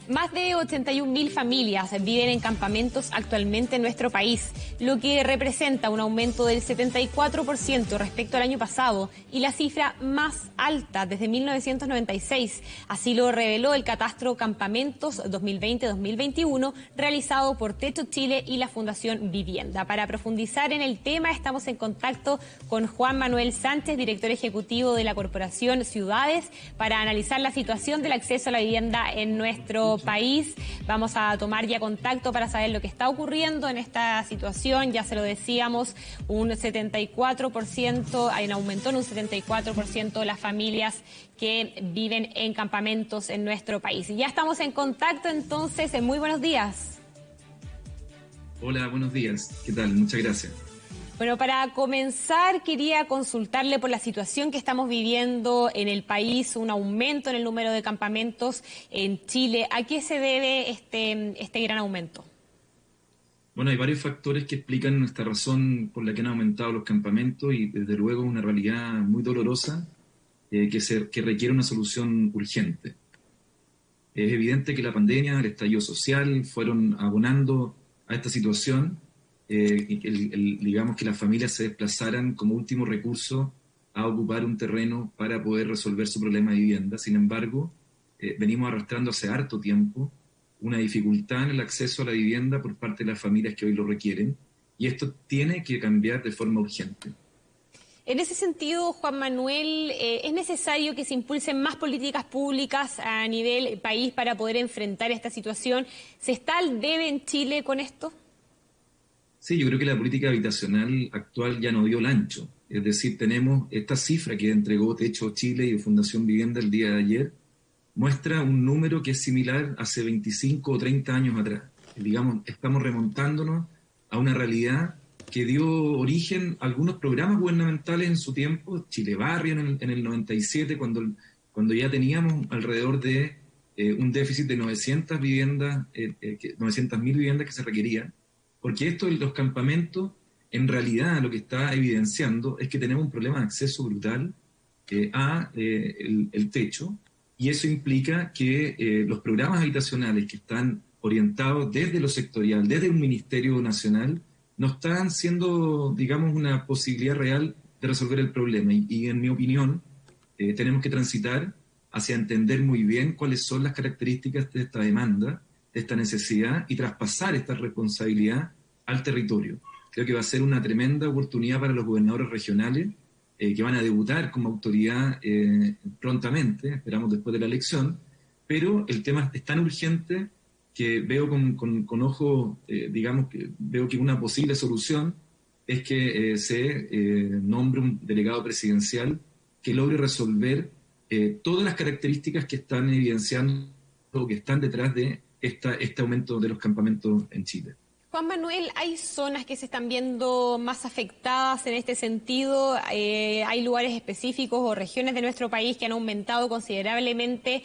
Más de 81.000 familias viven en campamentos actualmente en nuestro país, lo que representa un aumento del 74% respecto al año pasado y la cifra más alta desde 1996. Así lo reveló el Catastro Campamentos 2020-2021 realizado por Techo Chile y la Fundación Vivienda. Para profundizar en el tema estamos en contacto con Juan Manuel Sánchez, director ejecutivo de la Corporación Ciudades, para analizar la situación del acceso a la vivienda en nuestro país. Vamos a tomar ya contacto para saber lo que está ocurriendo en esta situación. Ya se lo decíamos, un 74%, aumentó en un 74% las familias que viven en campamentos en nuestro país. Y ya estamos en contacto entonces. Muy buenos días. Hola, buenos días. ¿Qué tal? Muchas gracias. Bueno, para comenzar quería consultarle por la situación que estamos viviendo en el país, un aumento en el número de campamentos en Chile. ¿A qué se debe este gran aumento? Bueno, hay varios factores que explican nuestra razón por la que han aumentado los campamentos y desde luego una realidad muy dolorosa que requiere una solución urgente. Es evidente que la pandemia, el estallido social fueron abonando a esta situación. Digamos que las familias se desplazaran como último recurso a ocupar un terreno para poder resolver su problema de vivienda. Sin embargo, venimos arrastrando hace harto tiempo una dificultad en el acceso a la vivienda por parte de las familias que hoy lo requieren, y esto tiene que cambiar de forma urgente. En ese sentido, Juan Manuel, ¿es necesario que se impulsen más políticas públicas a nivel país para poder enfrentar esta situación? ¿Se está al debe en Chile con esto? Sí, yo creo que la política habitacional actual ya no dio el ancho. Es decir, tenemos esta cifra que entregó Techo Chile y Fundación Vivienda el día de ayer, muestra un número que es similar hace 25 o 30 años atrás. Digamos, estamos remontándonos a una realidad que dio origen a algunos programas gubernamentales en su tiempo, Chile Barrio en el 97, cuando ya teníamos alrededor de un déficit de 900 viviendas, 900.000 viviendas que se requerían. Porque esto de los campamentos, en realidad lo que está evidenciando es que tenemos un problema de acceso brutal a el techo, y eso implica que los programas habitacionales que están orientados desde lo sectorial, desde un ministerio nacional, no están siendo, digamos, una posibilidad real de resolver el problema. Y en mi opinión, tenemos que transitar hacia entender muy bien cuáles son las características de esta demanda, de esta necesidad, y traspasar esta responsabilidad al territorio. Creo que va a ser una tremenda oportunidad para los gobernadores regionales que van a debutar como autoridad prontamente, esperamos después de la elección, pero el tema es tan urgente que veo con ojos, digamos, que veo que una posible solución es que se nombre un delegado presidencial que logre resolver todas las características que están evidenciando o que están detrás de este aumento de los campamentos en Chile. Juan Manuel, ¿hay zonas que se están viendo más afectadas en este sentido? ¿Hay lugares específicos o regiones de nuestro país que han aumentado considerablemente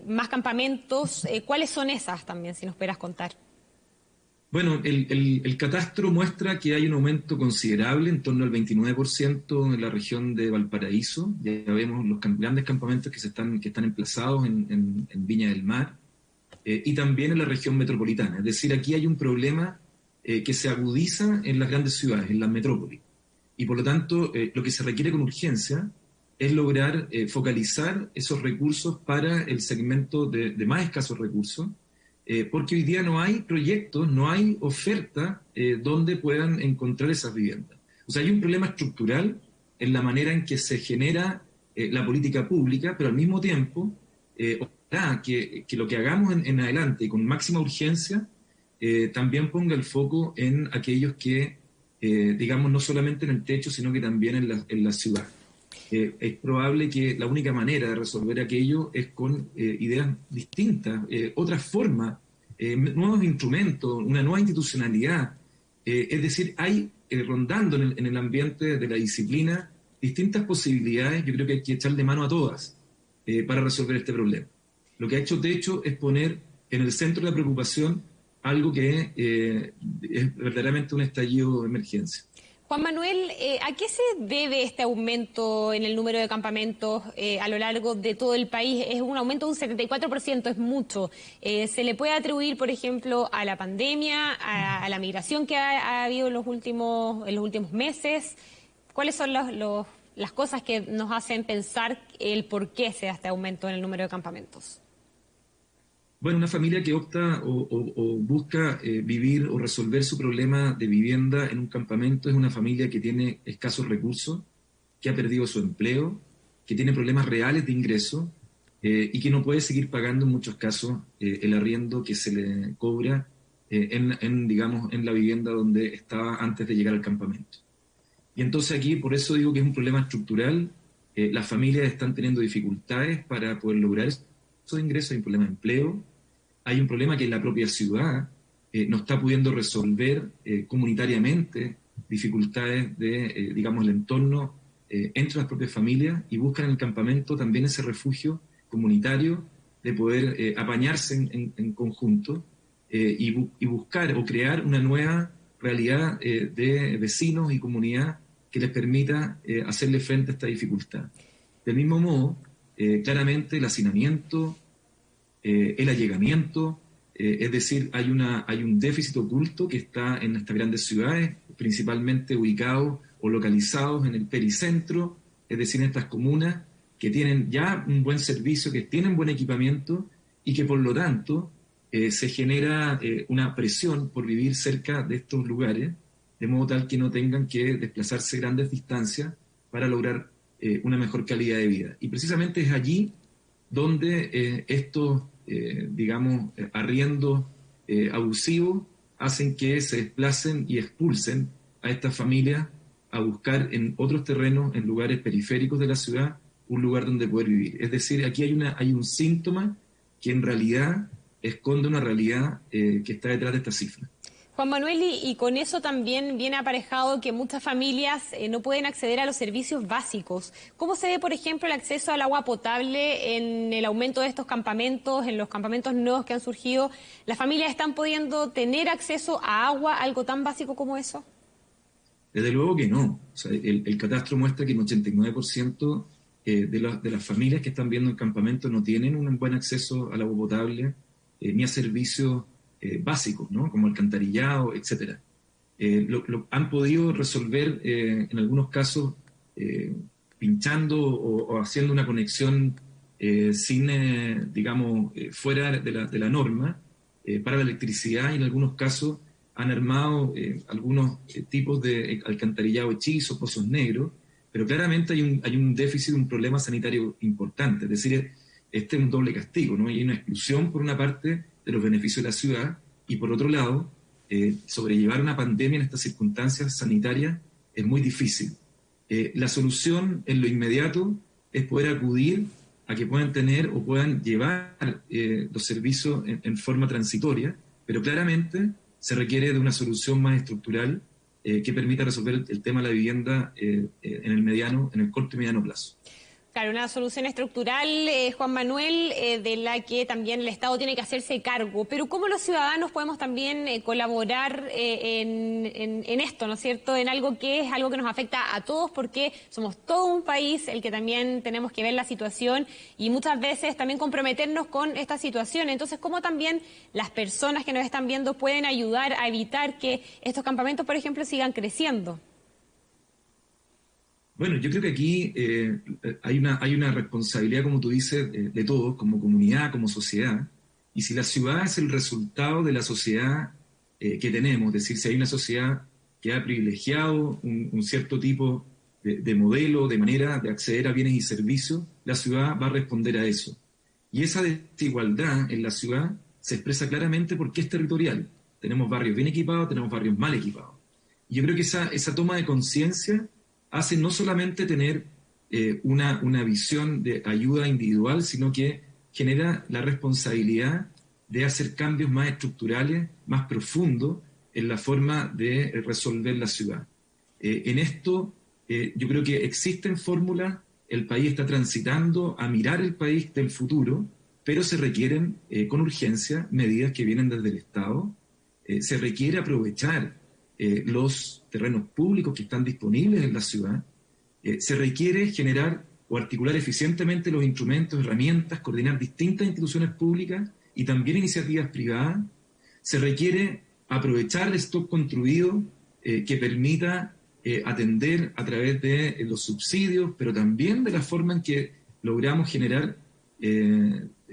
más campamentos? ¿Cuáles son esas también, si nos pudieras contar? Bueno, el catastro muestra que hay un aumento considerable, en torno al 29% en la región de Valparaíso. Ya vemos los grandes campamentos que están emplazados en Viña del Mar. Y también en la región metropolitana. Es decir, aquí hay un problema que se agudiza en las grandes ciudades, en las metrópolis. Y por lo tanto, lo que se requiere con urgencia es lograr focalizar esos recursos para el segmento de más escasos recursos, porque hoy día no hay proyectos, no hay oferta donde puedan encontrar esas viviendas. O sea, hay un problema estructural en la manera en que se genera la política pública, pero al mismo tiempo que lo que hagamos en adelante con máxima urgencia también ponga el foco en aquellos que, digamos, no solamente en el techo, sino que también en la ciudad. Es probable que la única manera de resolver aquello es con ideas distintas, otras formas, nuevos instrumentos, una nueva institucionalidad. Es decir, hay rondando en el ambiente de la disciplina distintas posibilidades. Yo creo que hay que echarle mano a todas para resolver este problema. Lo que ha hecho Techo es poner en el centro de la preocupación algo que es verdaderamente un estallido de emergencia. Juan Manuel, ¿a qué se debe este aumento en el número de campamentos a lo largo de todo el país? Es un aumento de un 74%, es mucho. ¿Se le puede atribuir, por ejemplo, a la pandemia, a la migración que ha habido en los últimos meses? ¿Cuáles son las cosas que nos hacen pensar el por qué se da este aumento en el número de campamentos? Bueno, una familia que opta o busca vivir o resolver su problema de vivienda en un campamento es una familia que tiene escasos recursos, que ha perdido su empleo, que tiene problemas reales de ingreso y que no puede seguir pagando en muchos casos el arriendo que se le cobra digamos, en la vivienda donde estaba antes de llegar al campamento. Y entonces aquí, por eso digo que es un problema estructural. Las familias están teniendo dificultades para poder lograr esos ingresos, hay un problema de empleo. Hay un problema que la propia ciudad no está pudiendo resolver comunitariamente dificultades de, digamos, el entorno entre las propias familias y buscan en el campamento también ese refugio comunitario de poder apañarse en conjunto y buscar o crear una nueva realidad de vecinos y comunidad que les permita hacerle frente a esta dificultad. Del mismo modo, claramente el hacinamiento, el allegamiento, es decir, hay un déficit oculto que está en estas grandes ciudades, principalmente ubicados o localizados en el pericentro, es decir, en estas comunas que tienen ya un buen servicio, que tienen buen equipamiento y que por lo tanto se genera una presión por vivir cerca de estos lugares, de modo tal que no tengan que desplazarse grandes distancias para lograr una mejor calidad de vida. Y precisamente es allí donde estos digamos, arriendos abusivos hacen que se desplacen y expulsen a estas familias a buscar en otros terrenos, en lugares periféricos de la ciudad, un lugar donde poder vivir. Es decir, aquí hay un síntoma que en realidad esconde una realidad que está detrás de esta cifra. Juan Manuel, y con eso también viene aparejado que muchas familias no pueden acceder a los servicios básicos. ¿Cómo se ve, por ejemplo, el acceso al agua potable en el aumento de estos campamentos, en los campamentos nuevos que han surgido? ¿Las familias están pudiendo tener acceso a agua, algo tan básico como eso? Desde luego que no. O sea, el catastro muestra que un 89% de las familias que están viendo en campamentos no tienen un buen acceso al agua potable ni a servicios básicos, ¿no? Como alcantarillado, etcétera. Han podido resolver en algunos casos pinchando o haciendo una conexión sin, digamos, fuera de la norma para la electricidad, y en algunos casos han armado algunos tipos de alcantarillado hechizo, pozos negros, pero claramente hay un déficit, un problema sanitario importante. Es decir, este es un doble castigo, ¿no? Hay una exclusión por una parte de los beneficios de la ciudad y por otro lado, sobrellevar una pandemia en estas circunstancias sanitarias es muy difícil. La solución en lo inmediato es poder acudir a que puedan tener o puedan llevar los servicios en forma transitoria, pero claramente se requiere de una solución más estructural que permita resolver el tema de la vivienda en el corto y mediano plazo. Claro, una solución estructural, Juan Manuel, de la que también el Estado tiene que hacerse cargo. Pero ¿cómo los ciudadanos podemos también colaborar en esto, ¿no es cierto? En algo que es algo que nos afecta a todos, porque somos todo un país el que también tenemos que ver la situación y muchas veces también comprometernos con esta situación. Entonces, ¿cómo también las personas que nos están viendo pueden ayudar a evitar que estos campamentos, por ejemplo, sigan creciendo? Bueno, yo creo que aquí hay una responsabilidad, como tú dices, de todos, como comunidad, como sociedad. Y si la ciudad es el resultado de la sociedad que tenemos, es decir, si hay una sociedad que ha privilegiado un cierto tipo de modelo, de manera de acceder a bienes y servicios, la ciudad va a responder a eso. Y esa desigualdad en la ciudad se expresa claramente porque es territorial. Tenemos barrios bien equipados, tenemos barrios mal equipados. Y yo creo que esa toma de conciencia hace no solamente tener una visión de ayuda individual, sino que genera la responsabilidad de hacer cambios más estructurales, más profundos en la forma de resolver la ciudad. En esto yo creo que existen fórmulas, el país está transitando a mirar el país del futuro, pero se requieren con urgencia medidas que vienen desde el Estado, se requiere aprovechar los terrenos públicos que están disponibles en la ciudad. Se requiere generar o articular eficientemente los instrumentos, herramientas, coordinar distintas instituciones públicas y también iniciativas privadas. Se requiere aprovechar el stock construido que permita atender a través de los subsidios, pero también de la forma en que logramos generar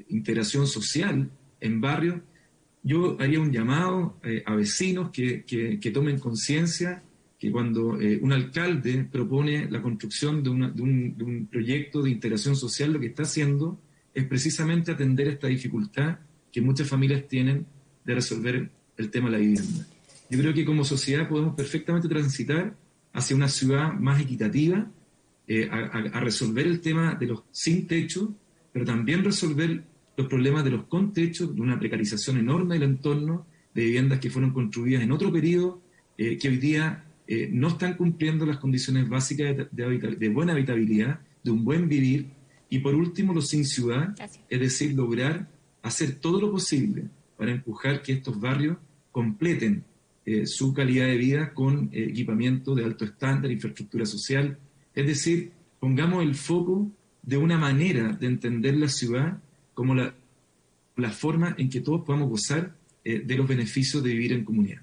integración social en barrios. Yo haría un llamado a vecinos que tomen conciencia que cuando un alcalde propone la construcción de un proyecto de integración social, lo que está haciendo es precisamente atender esta dificultad que muchas familias tienen de resolver el tema de la vivienda. Yo creo que como sociedad podemos perfectamente transitar hacia una ciudad más equitativa, a resolver el tema de los sin techo, pero también resolver los problemas de los con techo, de una precarización enorme del entorno, de viviendas que fueron construidas en otro periodo, que hoy día no están cumpliendo las condiciones básicas de buena habitabilidad, de un buen vivir, y por último los sin ciudad, es decir, lograr hacer todo lo posible para empujar que estos barrios completen su calidad de vida con equipamiento de alto estándar, infraestructura social, es decir, pongamos el foco de una manera de entender la ciudad como la forma en que todos podamos gozar de los beneficios de vivir en comunidad.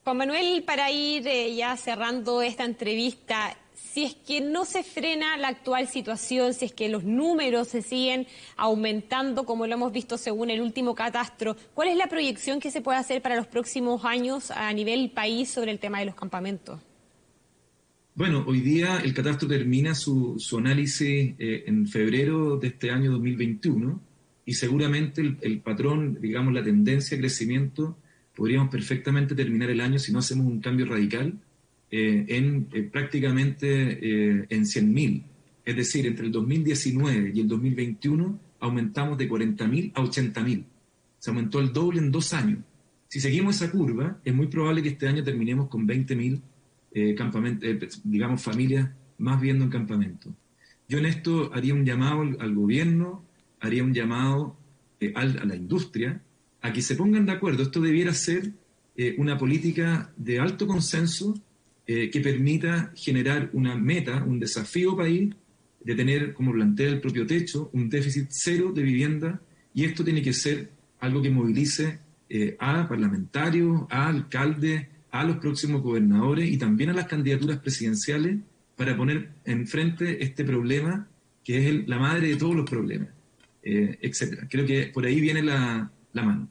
Juan Manuel, para ir ya cerrando esta entrevista, si es que no se frena la actual situación, si es que los números se siguen aumentando, como lo hemos visto según el último catastro, ¿cuál es la proyección que se puede hacer para los próximos años a nivel país sobre el tema de los campamentos? Bueno, hoy día el catastro termina su análisis en febrero de este año 2021 y seguramente el patrón, digamos, la tendencia de crecimiento, podríamos perfectamente terminar el año si no hacemos un cambio radical prácticamente en 100.000. Es decir, entre el 2019 y el 2021 aumentamos de 40.000 a 80.000. Se aumentó el doble en 2 años. Si seguimos esa curva, es muy probable que este año terminemos con 20.000 digamos, familias más viviendo en campamento. Yo en esto haría un llamado al gobierno, haría un llamado a la industria, a que se pongan de acuerdo. Esto debiera ser una política de alto consenso que permita generar una meta, un desafío país, de tener, como plantea el propio techo, un déficit cero de vivienda, y esto tiene que ser algo que movilice a parlamentarios, a alcaldes, a los próximos gobernadores y también a las candidaturas presidenciales para poner enfrente este problema que es la madre de todos los problemas, etcétera. Creo que por ahí viene la mano.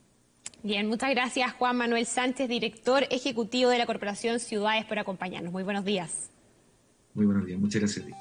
Bien, muchas gracias Juan Manuel Sánchez, director ejecutivo de la Corporación Ciudades, por acompañarnos. Muy buenos días. Muy buenos días, muchas gracias a ti.